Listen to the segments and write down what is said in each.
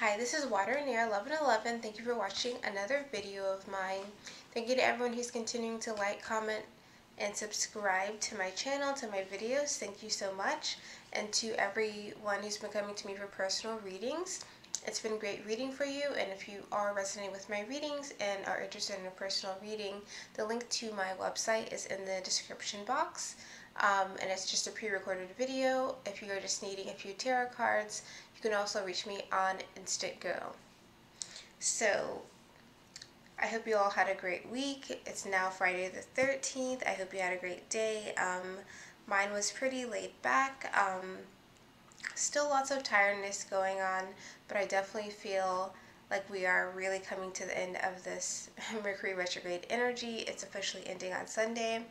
Hi, this is Water and Air 1111. Thank you for watching another video of mine. Thank you to everyone who's continuing to like, comment, and subscribe to my channel, to my videos. Thank you so much. And to everyone who's been coming to me for personal readings. It's been great reading for you, and if you are resonating with my readings and are interested in a personal reading, the link to my website is in the description box. And it's just a pre-recorded video. If you are just needing a few tarot cards, you can also reach me on Instant Go. So, I hope you all had a great week. It's now Friday the 13th. I hope you had a great day. Mine was pretty laid back. Still lots of tiredness going on, but I definitely feel like we are really coming to the end of this Mercury retrograde energy. It's officially ending on Sunday.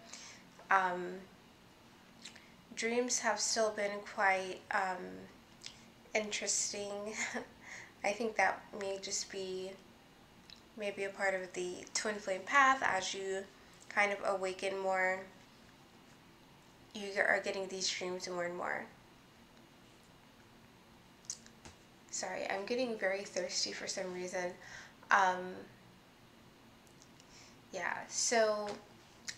Dreams have still been quite interesting. I think that may just be maybe a part of the twin flame path. As you kind of awaken more, you are getting these dreams more and more. Sorry, I'm getting very thirsty for some reason. Yeah, so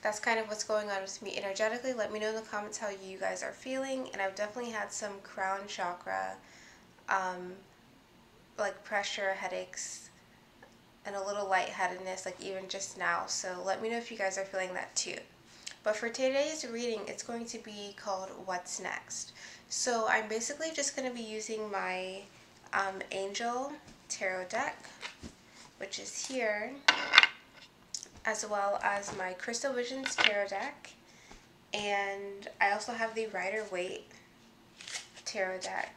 that's kind of what's going on with me energetically. Let me know in the comments how you guys are feeling. And I've definitely had some crown chakra, like pressure, headaches, and a little lightheadedness, like even just now. So let me know if you guys are feeling that too. But for today's reading, it's going to be called What's Next. So I'm basically just going to be using my Angel Tarot deck, which is here, as well as my Crystal Visions Tarot deck. And I also have the Rider-Waite Tarot deck.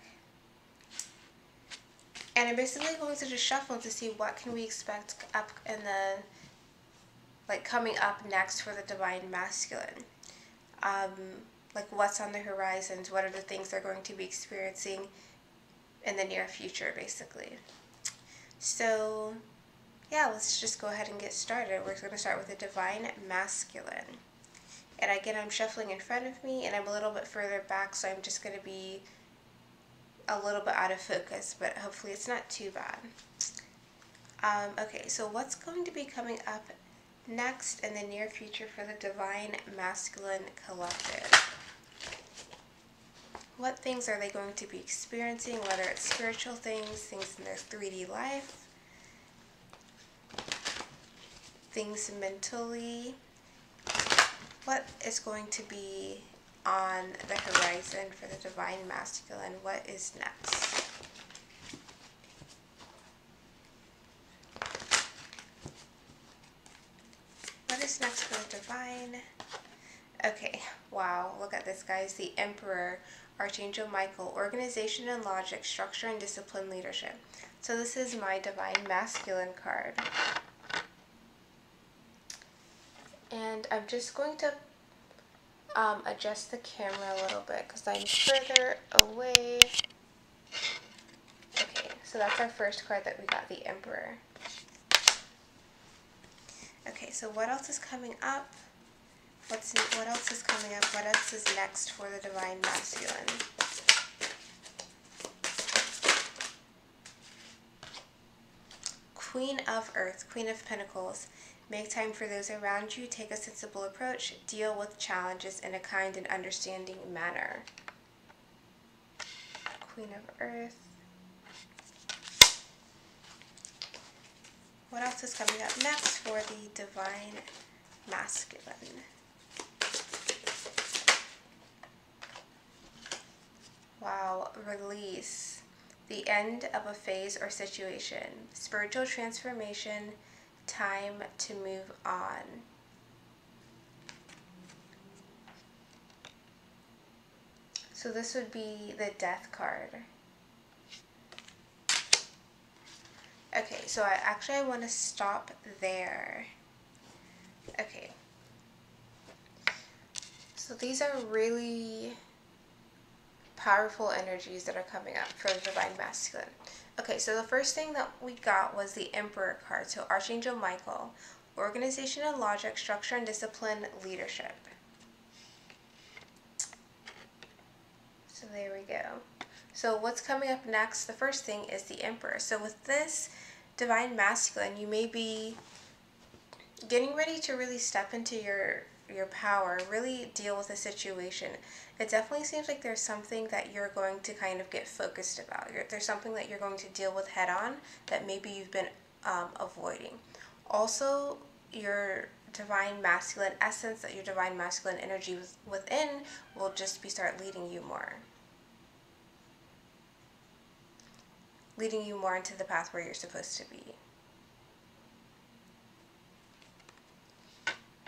And I'm basically going to just shuffle to see what can we expect up in the, like, coming up next for the Divine Masculine. Like what's on the horizons, what are the things they're going to be experiencing in the near future, basically. So, yeah, let's just go ahead and get started. We're going to start with the Divine Masculine. And again, I'm shuffling in front of me, and I'm a little bit further back, so I'm just going to be a little bit out of focus, but hopefully it's not too bad. Okay, so what's going to be coming up next in the near future for the Divine Masculine Collective? What things are they going to be experiencing, whether it's spiritual things, things in their 3D life, things mentally? What is going to be on the horizon for the Divine Masculine? What is next? What is next for the Divine? Okay, wow, look at this, guys. The Emperor, Archangel Michael, organization and logic, structure and discipline, leadership. So this is my Divine Masculine card. And I'm just going to adjust the camera a little bit because I'm further away. Okay, so that's our first card that we got, the Emperor. Okay, so what else is coming up? What else is coming up? What else is next for the Divine Masculine? Queen of Earth, Queen of Pentacles. Make time for those around you. Take a sensible approach. Deal with challenges in a kind and understanding manner. Queen of Earth. What else is coming up next for the Divine Masculine? Wow, release. The end of a phase or situation. Spiritual transformation. Time to move on. So this would be the Death card. Okay, so I want to stop there. Okay. So these are really powerful energies that are coming up for the Divine Masculine. Okay, so the first thing that we got was the Emperor card. So Archangel Michael, organization and logic, structure and discipline, leadership. So there we go. So what's coming up next, the first thing is the Emperor. So with this Divine Masculine, you may be getting ready to really step into your power, really deal with a situation. It definitely seems like there's something that you're going to kind of get focused about. There's something that you're going to deal with head on that maybe you've been avoiding. Also, your divine masculine essence, that your divine masculine energy within will just be start leading you more. Leading you more into the path where you're supposed to be.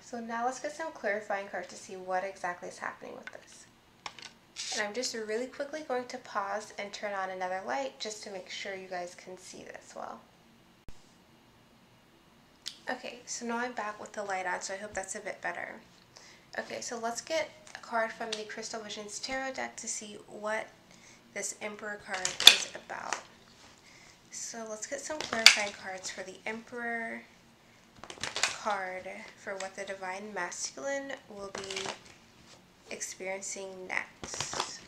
So now let's get some clarifying cards to see what exactly is happening with this. And I'm just really quickly going to pause and turn on another light just to make sure you guys can see this well. Okay, so now I'm back with the light on, so I hope that's a bit better. Okay, so let's get a card from the Crystal Visions Tarot deck to see what this Emperor card is about. So let's get some clarifying cards for the Emperor card for what the Divine Masculine will be experiencing next.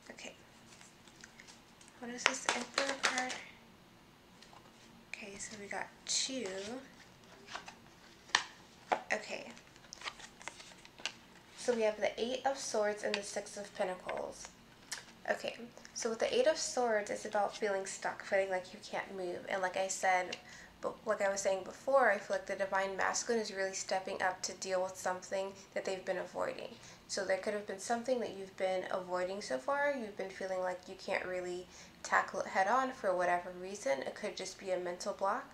Okay. What is this Emperor card? Okay, so we got 2. Okay. So we have the 8 of Swords and the 6 of Pentacles. Okay, so with the 8 of Swords, it's about feeling stuck, feeling like you can't move. And like I said, but like I was saying before, I feel like the Divine Masculine is really stepping up to deal with something that they've been avoiding. So there could have been something that you've been avoiding so far. You've been feeling like you can't really tackle it head on for whatever reason. It could just be a mental block,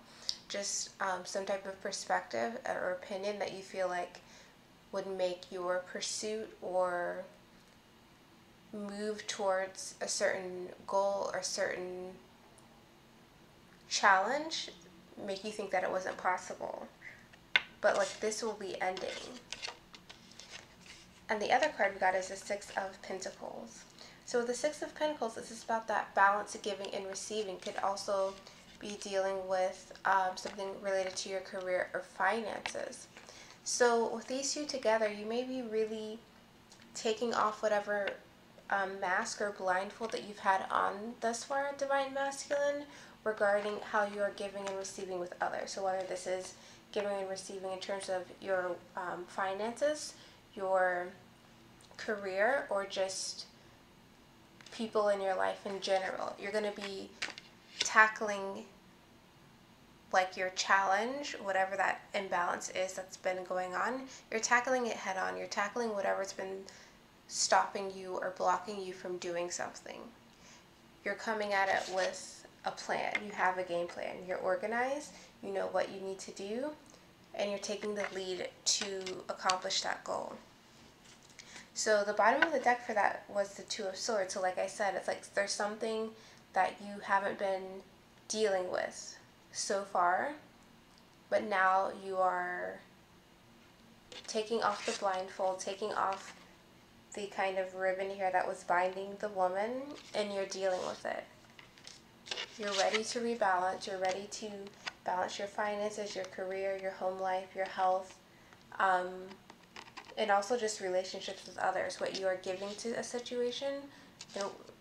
just some type of perspective or opinion that you feel like would make your pursuit or move towards a certain goal or certain challenge make you think that it wasn't possible. But like this will be ending. And the other card we got is the 6 of Pentacles. So with the 6 of Pentacles, this is about that balance of giving and receiving. Could also be dealing with something related to your career or finances. So with these two together, you may be really taking off whatever mask or blindfold that you've had on thus far, Divine Masculine, regarding how you are giving and receiving with others. So whether this is giving and receiving in terms of your finances, your career, or just people in your life in general, you're going to be tackling like your challenge, whatever that imbalance is that's been going on. You're tackling it head on. You're tackling whatever's been stopping you or blocking you from doing something. You're coming at it with a plan. You have a game plan. You're organized. You know what you need to do, and you're taking the lead to accomplish that goal. So the bottom of the deck for that was the 2 of Swords. So like I said, it's like there's something that you haven't been dealing with so far, but now you are taking off the blindfold, taking off the kind of ribbon here that was binding the woman, and you're dealing with it. You're ready to rebalance. You're ready to balance your finances, your career, your home life, your health, and also just relationships with others, what you are giving to a situation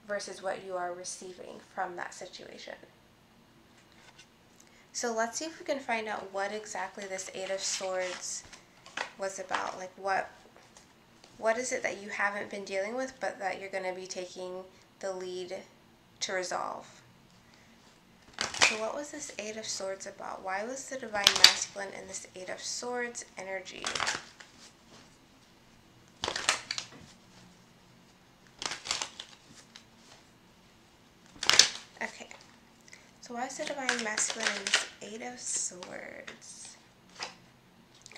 versus what you are receiving from that situation. So let's see if we can find out what exactly this 8 of Swords was about. Like what is it that you haven't been dealing with, but that you're going to be taking the lead to resolve? So what was this 8 of Swords about? Why was the Divine Masculine in this 8 of Swords energy? Okay. So why is the Divine Masculine in this 8 of Swords?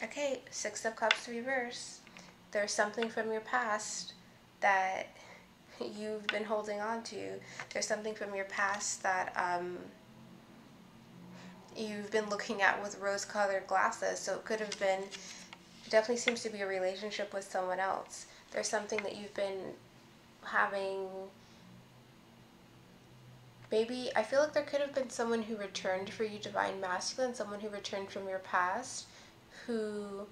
Okay, 6 of Cups reverse. There's something from your past that you've been holding on to. There's something from your past that you've been looking at with rose-colored glasses. So it could have been, it definitely seems to be a relationship with someone else. There's something that you've been having. Maybe, I feel like there could have been someone who returned for you, Divine Masculine, someone who returned from your past, who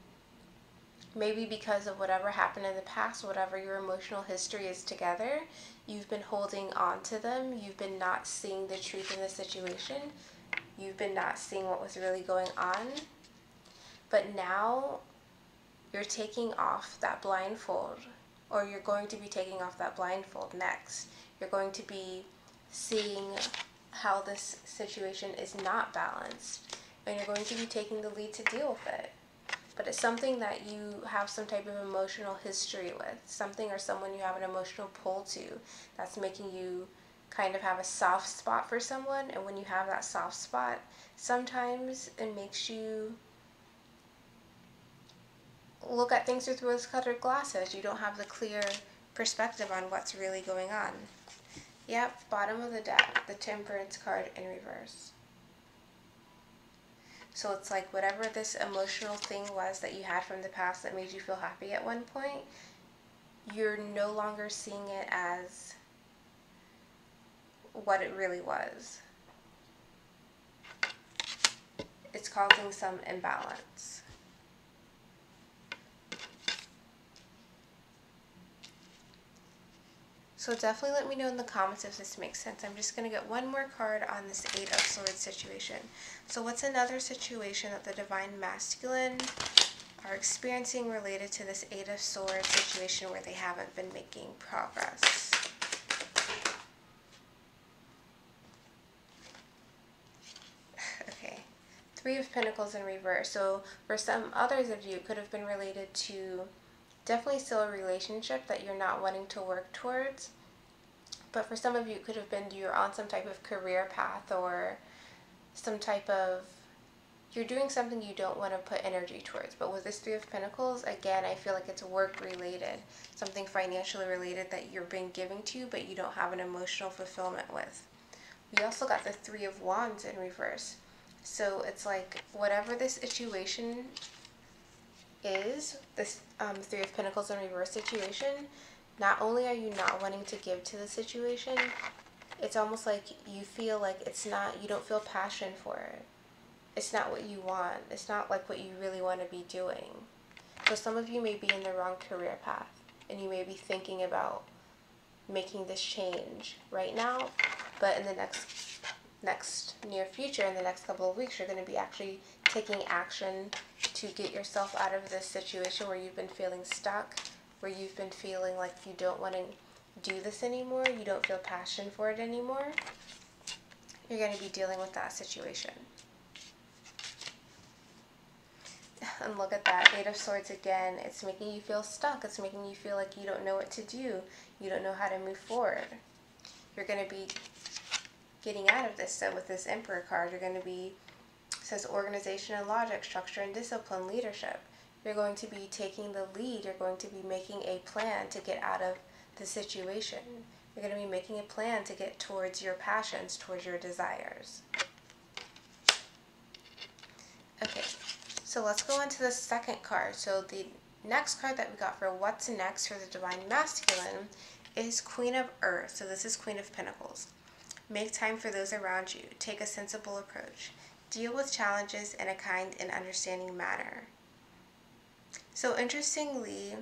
maybe because of whatever happened in the past, whatever your emotional history is together, you've been holding on to them. You've been not seeing the truth in the situation. You've been not seeing what was really going on. But now you're taking off that blindfold, or you're going to be taking off that blindfold next. You're going to be seeing how this situation is not balanced, and you're going to be taking the lead to deal with it. But it's something that you have some type of emotional history with, something or someone you have an emotional pull to, that's making you kind of have a soft spot for someone. And when you have that soft spot, sometimes it makes you look at things through rose-colored glasses. You don't have the clear perspective on what's really going on. Yep, bottom of the deck, the Temperance card in reverse. So it's like whatever this emotional thing was that you had from the past that made you feel happy at one point, you're no longer seeing it as what it really was. It's causing some imbalance. So definitely let me know in the comments if this makes sense. I'm just going to get one more card on this Eight of Swords situation. So what's another situation that the Divine Masculine are experiencing related to this Eight of Swords situation where they haven't been making progress? Okay, Three of Pentacles in reverse. So for some others of you, it could have been related to definitely still a relationship that you're not wanting to work towards. But for some of you, it could have been you're on some type of career path, or some type of, you're doing something you don't want to put energy towards. But with this Three of Pentacles, again, I feel like it's work related, something financially related that you're being given to you, but you don't have an emotional fulfillment with. We also got the Three of Wands in reverse. So it's like whatever this situation is, this Three of Pentacles in reverse situation, not only are you not wanting to give to the situation, it's almost like you feel like it's not, you don't feel passion for it. It's not what you want. It's not like what you really want to be doing. So some of you may be in the wrong career path, and you may be thinking about making this change right now, but in the next near future, in the next couple of weeks, you're going to be actually taking action to get yourself out of this situation where you've been feeling stuck, where you've been feeling like you don't want to do this anymore, you don't feel passion for it anymore. You're going to be dealing with that situation. And look at that, Eight of Swords again. It's making you feel stuck. It's making you feel like you don't know what to do. You don't know how to move forward. You're going to be getting out of this. So with this Emperor card, you're going to be, it says organization and logic, structure and discipline, leadership. You're going to be taking the lead. You're going to be making a plan to get out of the situation. You're going to be making a plan to get towards your passions, towards your desires. Okay, so let's go on to the second card. So the next card that we got for what's next for the Divine Masculine is Queen of Earth. So this is Queen of Pentacles. Make time for those around you. Take a sensible approach. Deal with challenges in a kind and understanding manner. So interestingly,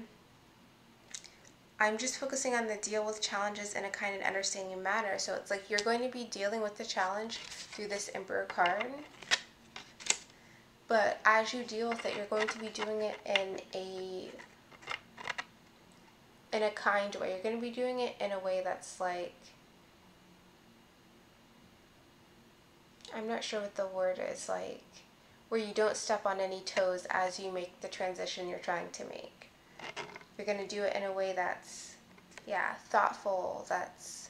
I'm just focusing on the deal with challenges in a kind and understanding manner. So it's like you're going to be dealing with the challenge through this Emperor card. But as you deal with it, you're going to be doing it in a kind way. You're going to be doing it in a way that's like, I'm not sure what the word is, like where you don't step on any toes as you make the transition you're trying to make. You're going to do it in a way that's, yeah, thoughtful, that's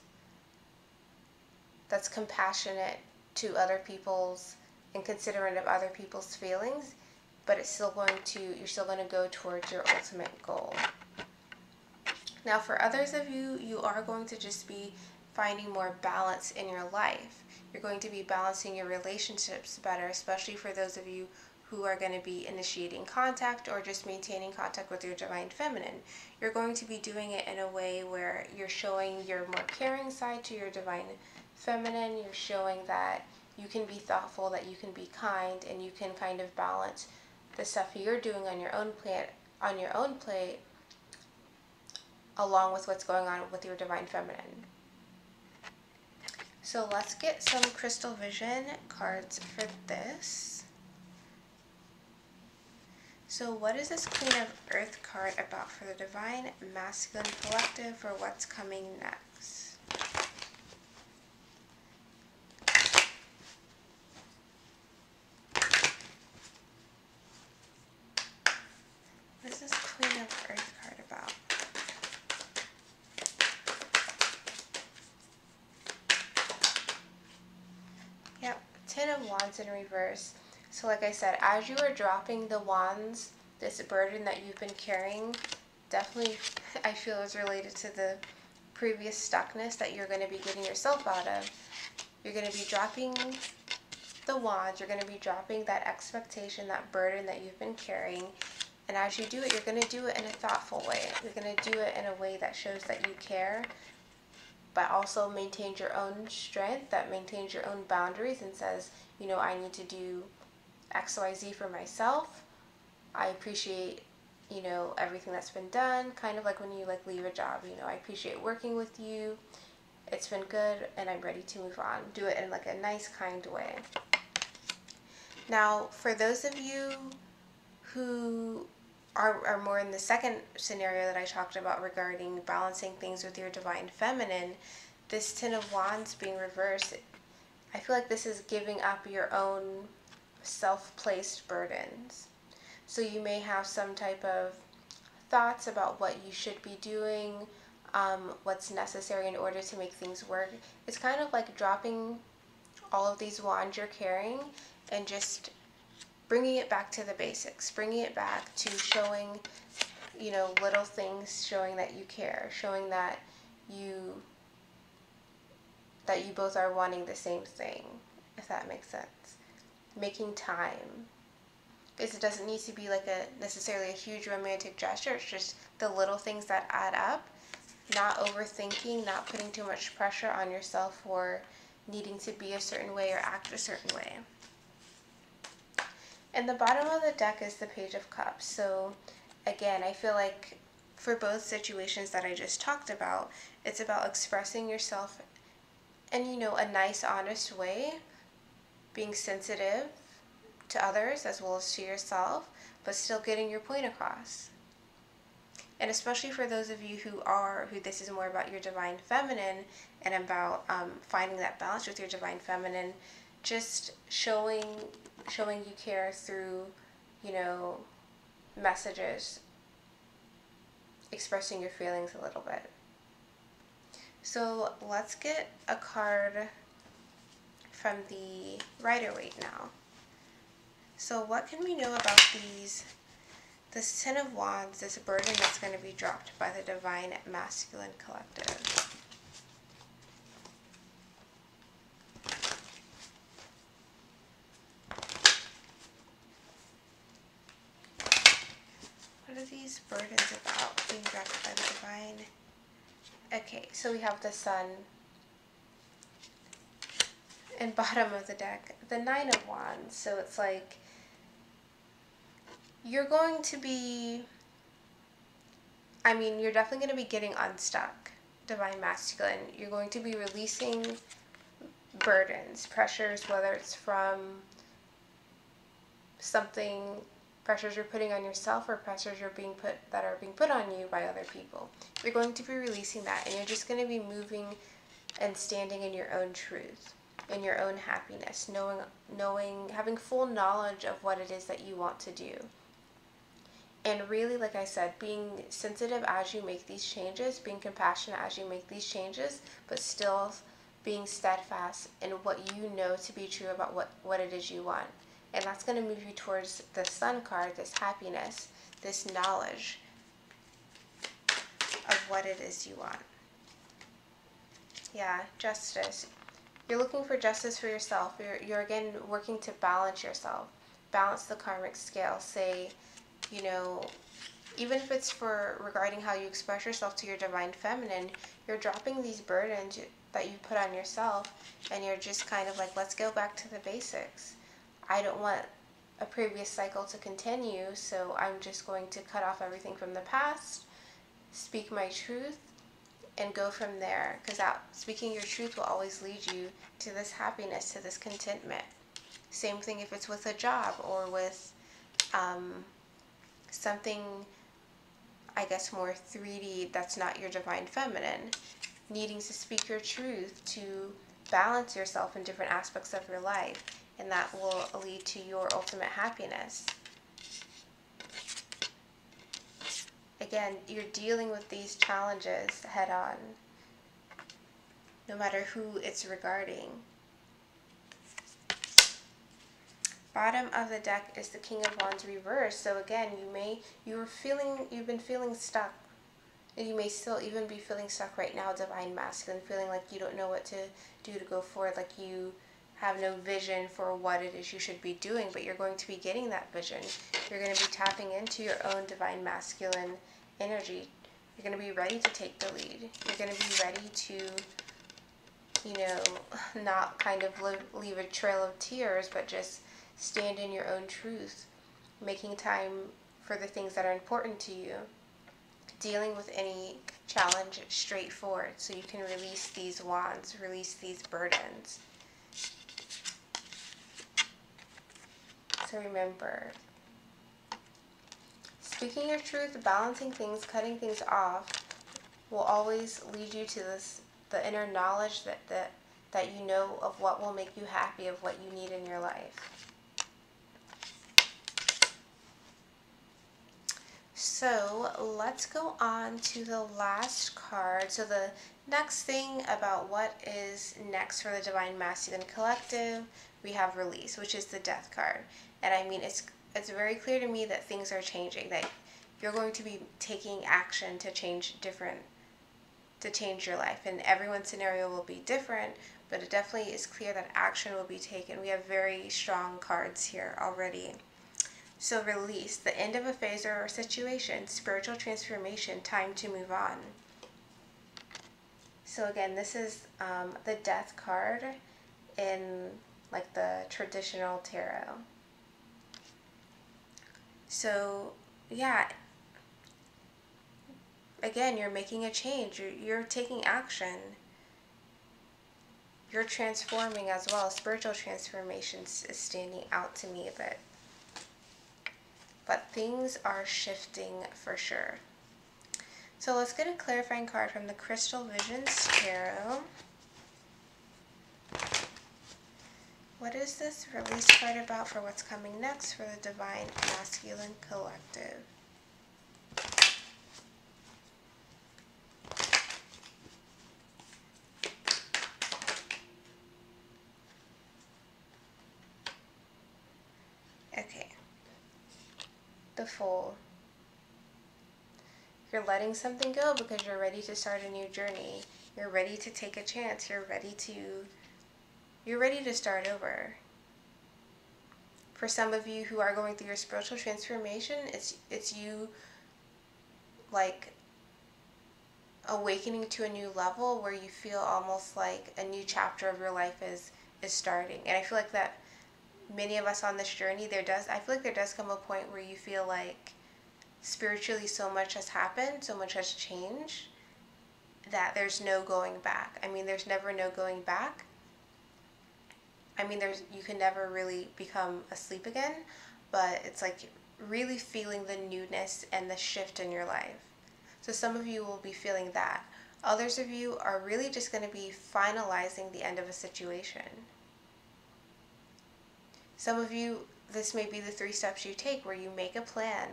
compassionate to other people's and considerate of other people's feelings, but it's still going to, you're still going to go towards your ultimate goal. Now for others of you, you are going to just be finding more balance in your life. You're going to be balancing your relationships better, especially for those of you who are going to be initiating contact or just maintaining contact with your Divine Feminine. You're going to be doing it in a way where you're showing your more caring side to your Divine Feminine. You're showing that you can be thoughtful, that you can be kind, and you can kind of balance the stuff you're doing on your own on your own plate along with what's going on with your Divine Feminine. So let's get some Crystal Vision cards for this. So what is this Queen of Earth card about for the Divine Masculine Collective for what's coming next? What is this Queen of Earth card about? Yep, Ten of Wands in reverse. So like I said, as you are dropping the wands, this burden that you've been carrying, definitely I feel is related to the previous stuckness that you're going to be getting yourself out of. You're going to be dropping the wands, you're going to be dropping that expectation, that burden that you've been carrying. And as you do it, you're going to do it in a thoughtful way. You're going to do it in a way that shows that you care, but also maintains your own strength, that maintains your own boundaries and says, you know, I need to do X, Y, Z for myself. I appreciate, you know, everything that's been done. Kind of like when you like leave a job, you know, I appreciate working with you. It's been good and I'm ready to move on. Do it in like a nice, kind way. Now, for those of you who are more in the second scenario that I talked about regarding balancing things with your Divine Feminine, this Ten of Wands being reversed, I feel like this is giving up your own self-placed burdens. So you may have some type of thoughts about what you should be doing, what's necessary in order to make things work. It's kind of like dropping all of these wands you're carrying and just bringing it back to the basics, bringing it back to showing, you know, little things, showing that you care, showing that you both are wanting the same thing, if that makes sense. Making time. Because it doesn't need to be like necessarily a huge romantic gesture, it's just the little things that add up. Not overthinking, not putting too much pressure on yourself for needing to be a certain way or act a certain way. And the bottom of the deck is the Page of Cups. So again, I feel like for both situations that I just talked about, it's about expressing yourself in, you know, a nice, honest way, being sensitive to others as well as to yourself, but still getting your point across. And especially for those of you who this is more about your Divine Feminine and about finding that balance with your Divine Feminine, just showing you care through, you know, messages, expressing your feelings a little bit. So let's get a card from the Rider-Waite now. So what can we know about this Ten of Wands, this burden that's going to be dropped by the Divine Masculine Collective? What are these burdens about being dropped by the Divine? Okay, so we have the Sun. And bottom of the deck, the Nine of Wands. So it's like you're going to be, you're definitely going to be getting unstuck, Divine Masculine. You're going to be releasing burdens, pressures, whether it's from pressures you're putting on yourself or pressures that are being put on you by other people. You're going to be releasing that, and you're just going to be moving and standing in your own truth, in your own happiness, having full knowledge of what it is that you want to do. And really, like I said, being sensitive as you make these changes, being compassionate as you make these changes, but still being steadfast in what you know to be true about what it is you want. And that's going to move you towards the Sun card, this happiness, this knowledge of what it is you want. Yeah, justice. You're looking for justice for yourself. You're again working to balance yourself. Balance the karmic scale. Say, you know, even if it's regarding how you express yourself to your Divine Feminine, you're dropping these burdens that you put on yourself, and you're just kind of like, let's go back to the basics. I don't want a previous cycle to continue, so I'm just going to cut off everything from the past, speak my truth, and go from there, because speaking your truth will always lead you to this happiness, to this contentment. Same thing if it's with a job or with something, I guess, more 3D that's not your divine feminine. Needing to speak your truth to balance yourself in different aspects of your life, and that will lead to your ultimate happiness. Again, you're dealing with these challenges head on, no matter who it's regarding. Bottom of the deck is the King of Wands reversed. So again, you've been feeling stuck. And you may still even be feeling stuck right now, Divine Masculine, feeling like you don't know what to do to go forward, like you have no vision for what it is you should be doing, but you're going to be getting that vision. You're going to be tapping into your own Divine Masculine energy. You're going to be ready to take the lead. You're going to be ready to, not kind of leave a trail of tears, but just stand in your own truth, making time for the things that are important to you, dealing with any challenge straightforward so you can release these wands, release these burdens. So remember, speaking your truth, balancing things, cutting things off will always lead you to the inner knowledge that you know of what will make you happy, of what you need in your life. So let's go on to the last card. So the next thing about what is next for the Divine Masculine Collective, we have release, which is the Death card. And I mean, it's very clear to me that things are changing, that you're going to be taking action to change your life. And everyone's scenario will be different, but it definitely is clear that action will be taken. We have very strong cards here already. So release, the end of a phase or situation, spiritual transformation, time to move on. So again, this is the Death card in like the traditional tarot. So yeah, again, you're making a change. You're taking action. You're transforming as well. Spiritual transformation is standing out to me a bit. But things are shifting for sure. So let's get a clarifying card from the Crystal Visions Tarot. What is this release card about for what's coming next for the Divine Masculine Collective? Okay. The Fool. You're letting something go because you're ready to start a new journey. You're ready to take a chance. You're ready to start over. For some of you who are going through your spiritual transformation, it's you like awakening to a new level where you feel almost like a new chapter of your life is starting. And I feel like that many of us on this journey, I feel like there does come a point where you feel like spiritually so much has happened, so much has changed, that there's no going back. I mean, there's never no going back. I mean, you can never really become asleep again, but it's like really feeling the newness and the shift in your life. So some of you will be feeling that. Others of you are really just going to be finalizing the end of a situation. Some of you, this may be the 3 steps you take, where you make a plan,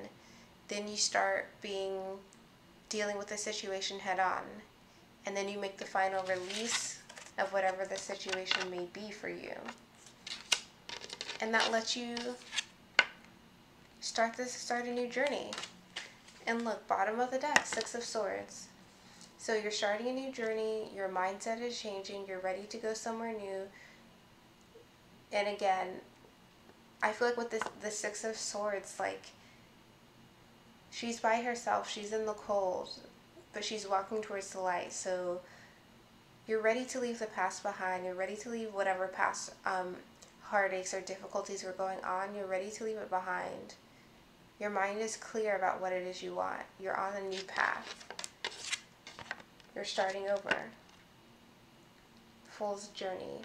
then you start dealing with the situation head on, and then you make the final release of whatever the situation may be for you. And that lets you start a new journey. And look, bottom of the deck, 6 of Swords. So you're starting a new journey, your mindset is changing, you're ready to go somewhere new. And again, I feel like with the 6 of Swords, like, she's by herself, she's in the cold, but she's walking towards the light. So you're ready to leave the past behind. You're ready to leave whatever past heartaches or difficulties were going on, you're ready to leave it behind. Your mind is clear about what it is you want. You're on a new path. You're starting over. Fool's journey.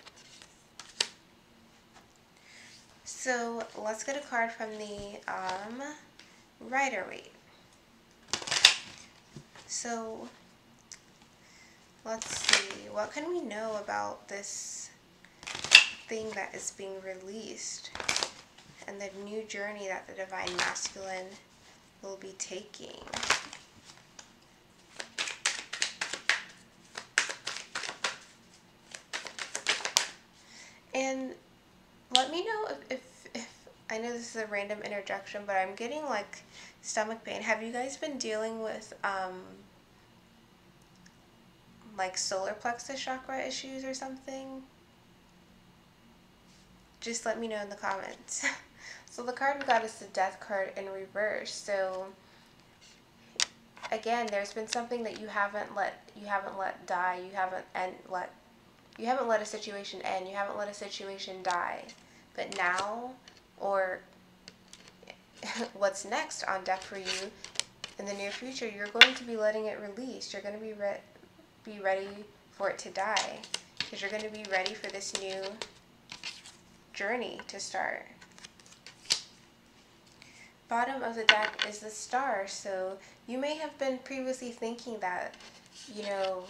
So let's get a card from the Rider-Waite. So let's see, what can we know about this thing that is being released and the new journey that the Divine Masculine will be taking? And let me know if I know this is a random interjection, but I'm getting like stomach pain. Have you guys been dealing with like solar plexus chakra issues or something? Just let me know in the comments. So the card we got is the Death card in reverse. So again, there's been something that you haven't let die. You haven't let a situation end. You haven't let a situation die. But now, or what's next on deck for you in the near future, you're going to be letting it release. You're going to be ready for it to die, because you're going to be ready for this new journey to start. Bottom of the deck is the Star. So you may have been previously thinking that, you know,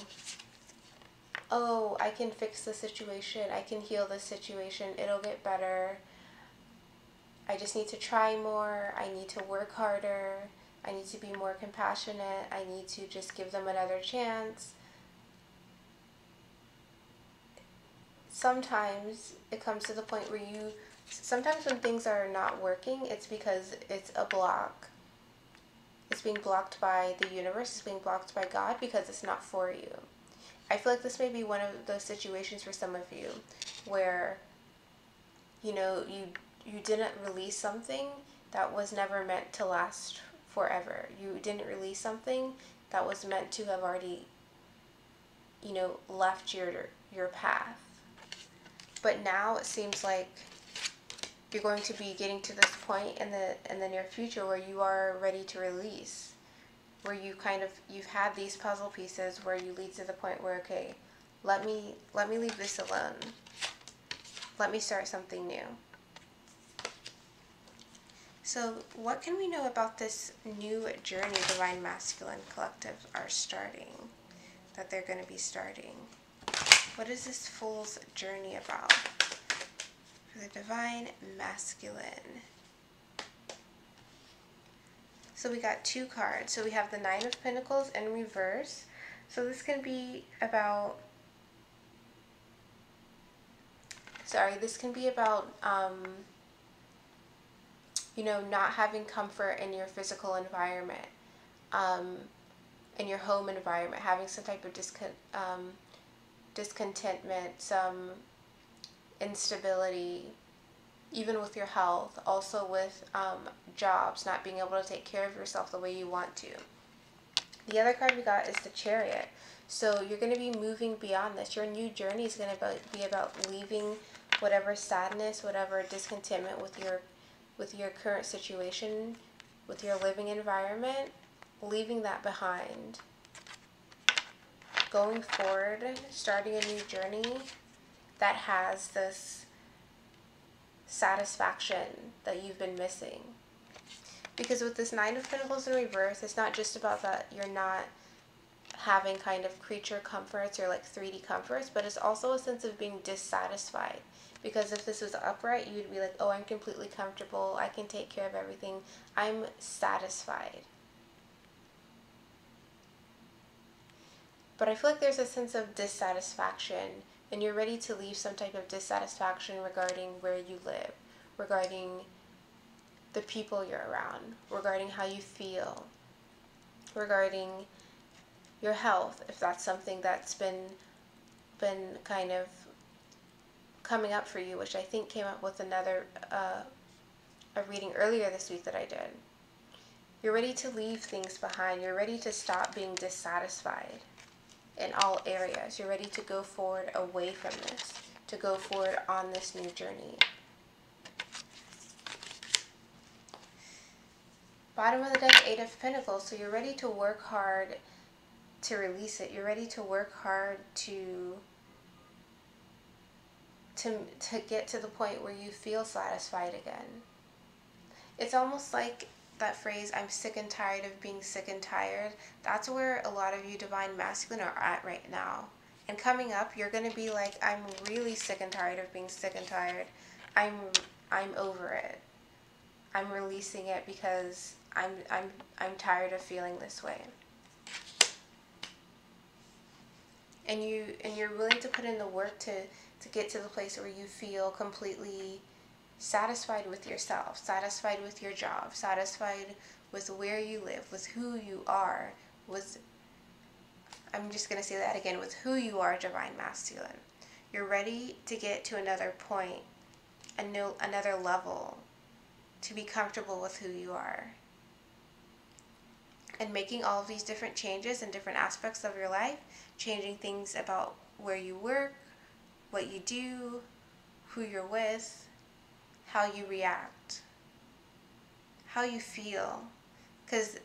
oh, I can fix the situation, I can heal this situation, it'll get better. I just need to try more, I need to work harder, I need to be more compassionate, I need to just give them another chance. Sometimes it comes to the point where sometimes when things are not working, it's because it's a block. It's being blocked by the universe, it's being blocked by God, because it's not for you. I feel like this may be one of those situations for some of you where, you know, you didn't release something that was never meant to last forever. You didn't release something that was meant to have already, you know, left your path. But now it seems like you're going to be getting to this point in the near future where you are ready to release, where you've had these puzzle pieces where you lead to the point where, okay, let me leave this alone. Let me start something new. So what can we know about this new journey Divine Masculine Collective are starting, that they're going to be starting? What is this Fool's journey about for the Divine Masculine? So we got two cards. So we have the Nine of Pentacles in reverse. So this can be about, you know, not having comfort in your physical environment, in your home environment, having some type of discontentment, some instability, even with your health, also with jobs, not being able to take care of yourself the way you want to. The other card we got is the Chariot. So you're going to be moving beyond this. Your new journey is going to be about leaving whatever sadness, whatever discontentment with your current situation, with your living environment, leaving that behind. Going forward, starting a new journey that has this satisfaction that you've been missing. Because with this Nine of Pentacles in reverse, it's not just about that you're not having kind of creature comforts or like 3D comforts, but it's also a sense of being dissatisfied. Because if this was upright, you'd be like, oh, I'm completely comfortable, I can take care of everything, I'm satisfied. But I feel like there's a sense of dissatisfaction, and you're ready to leave some type of dissatisfaction regarding where you live, regarding the people you're around, regarding how you feel, regarding your health, if that's something that's been kind of coming up for you, which I think came up with another a reading earlier this week that I did. You're ready to leave things behind. You're ready to stop being dissatisfied in all areas. You're ready to go forward away from this, to go forward on this new journey. Bottom of the deck, Eight of Pentacles. So you're ready to work hard to release it. You're ready to work hard to get to the point where you feel satisfied again. It's almost like that phrase, I'm sick and tired of being sick and tired. That's where a lot of you Divine Masculine are at right now. And coming up, you're going to be like, I'm really sick and tired of being sick and tired. I'm over it. I'm releasing it because I'm tired of feeling this way. And you're willing to put in the work to get to the place where you feel completely satisfied with yourself, satisfied with your job, satisfied with where you live, with who you are, I'm just going to say that again, with who you are, Divine Masculine. You're ready to get to another point, another level, to be comfortable with who you are. And making all of these different changes in different aspects of your life, changing things about where you work, what you do, who you're with, how you react, how you feel. Because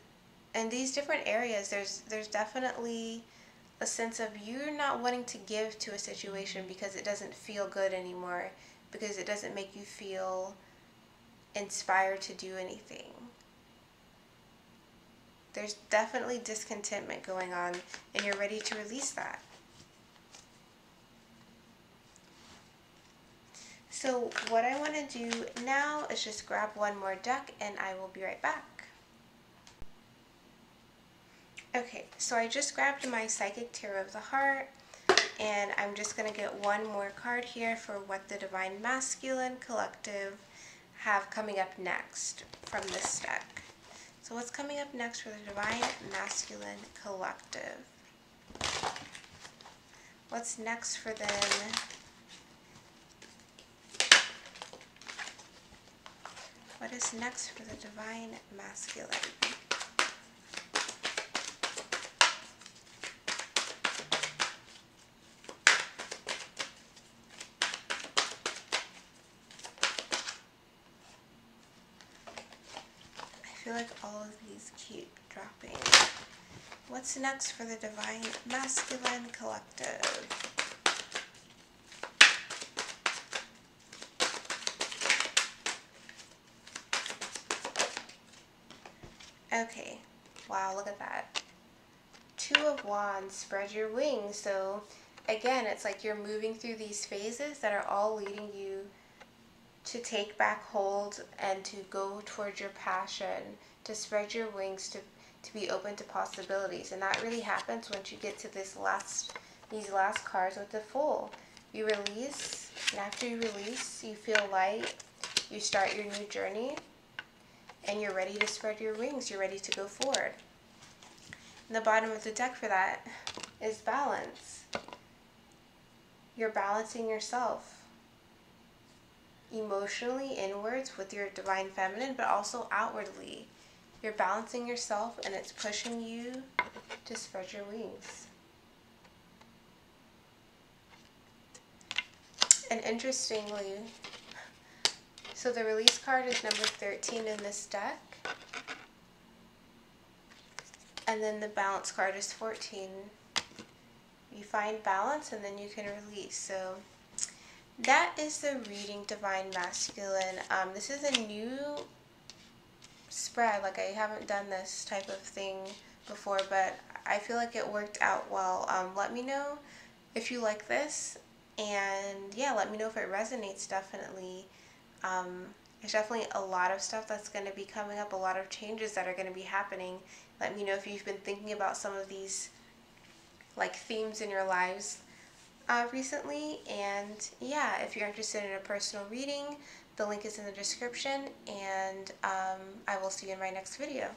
in these different areas, there's definitely a sense of you're not wanting to give to a situation because it doesn't feel good anymore, because it doesn't make you feel inspired to do anything. There's definitely discontentment going on, and you're ready to release that. So what I want to do now is just grab one more deck, and I will be right back. Okay, so I just grabbed my Psychic Tarot of the Heart, and I'm just going to get one more card here for what the Divine Masculine Collective have coming up next from this deck. So what's coming up next for the Divine Masculine Collective? What's next for them? What is next for the Divine Masculine? I feel like all of these keep dropping. What's next for the Divine Masculine Collective? Okay, wow, look at that. Two of Wands, spread your wings. So again, it's like you're moving through these phases that are all leading you to take back hold and to go towards your passion, to spread your wings, to be open to possibilities. And that really happens once you get to these last cards with the Fool. You release, and after you release, you feel light, you start your new journey, and you're ready to spread your wings, you're ready to go forward. And the bottom of the deck for that is balance. You're balancing yourself emotionally inwards with your Divine Feminine, but also outwardly. You're balancing yourself, and it's pushing you to spread your wings. And interestingly, so the release card is number 13 in this deck, and then the balance card is 14. You find balance, and then you can release. So that is the reading, Divine Masculine. This is a new spread. Like, I haven't done this type of thing before, but I feel like it worked out well. Let me know if you like this, and yeah, let me know if it resonates. Definitely. There's definitely a lot of stuff that's going to be coming up, a lot of changes that are going to be happening. Let me know if you've been thinking about some of these like themes in your lives recently. And yeah, if you're interested in a personal reading, the link is in the description, and I will see you in my next video.